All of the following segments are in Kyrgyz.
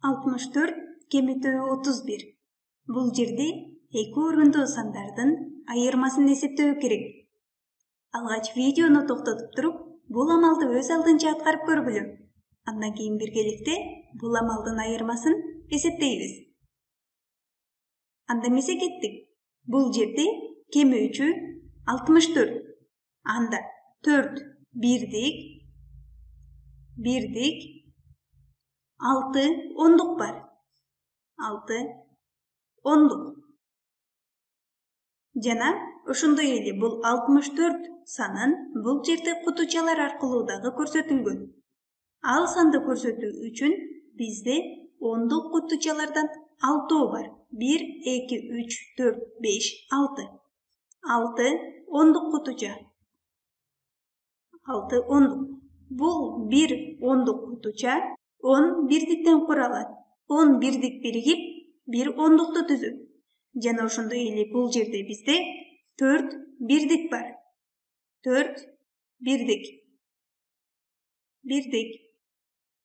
64 кемитүү 31. Бул жерде эки орунду сандардын айырмасын эсептөө керек. Алгач видеону токтотуп туруп, бул амалды өз алдынча аткарып көргүлө. Андан кийин биргеликте бул амалдын айырмасын эсептейбиз. Анда эмесе кеттик. Бул жерде кемүүчү 64. Анда 4 бирдик, 6 ондук бар. 6 ондук. Жана ошондой эле бул 64 санын бул жерде кутучалар аркылуу дагы көрсөтүлгөн. Ал санды көрсөтүү үчүн бизде ондук кутучалардан 6 бар. 1, 2, 3, 4, 5, 6. 6 ондук кутуча. 6 ондук. Бул 1 ондук кутуча 10 бирдиктен куралат. 10 бирдик биригип 1 ондукту түзөт. Жана ошондой эле бул жерде бизде 4 бирдик бар. 4 бирдик.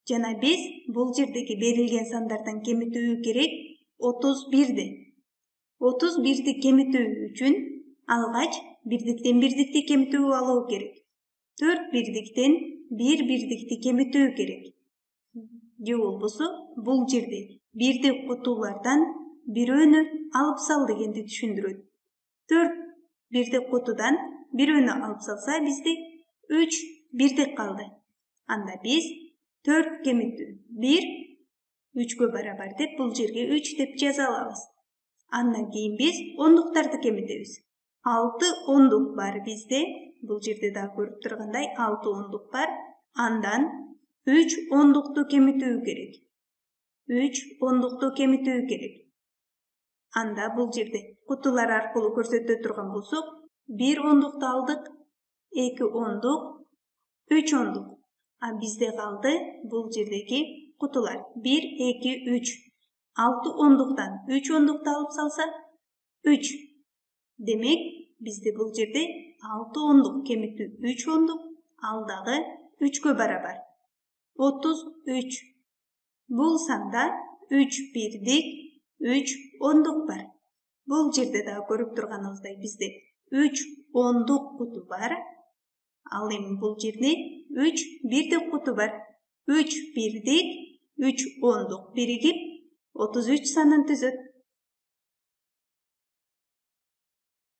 Жана биз бул жердеги берилген сандардан кемитүү керек 31-ди. 31-ди кемитүү үчүн алгач бирдиктен бирдикти кемитүү алуу керек. 4 бирдиктен 1 бирдикти кемитүү керек. Же болбосо бул жерде бирдик кутуулардан бирөөнү алып сал дегенди түшүндүрөт. 4 бирдик кутудан бирөөнү алып салса бизде 3 бирдик калды. Анда биз 4 кемитүү 1 3кө барабар деп бул жерге 3 деп жаза алабыз. Андан кийин биз ондуктарды кемитебиз. 6 ондук бар бизде. Бул жерде да көрүп тургандай 6 ондук бар. Андан 3 ондукту кемитүү керек. 3 ондукту кемитүү керек. Анда бул жерде кутулар аркылуу көрсөтө турган болсок, 1 ондукту алдык, 2 ондук, 3 ондук. А бизде калды бул жердеги кутулар 1, 2, 3. 6 ондуктан 3 ондукту алып салса 3. Демек, бизде бул жерде 6 ондук кемитүү 3 ондук, ал дагы 3кө барабар. 33. Бул санда 3 бирдик, 3 ондук бар. Бул жерде да көрүп турганыбыздай бизде 3 ондук куту бар. Ал эми бул жерде 3 бирдик куту бар. 3 бирдик, 3 ондук биригип 33 санын түзөт.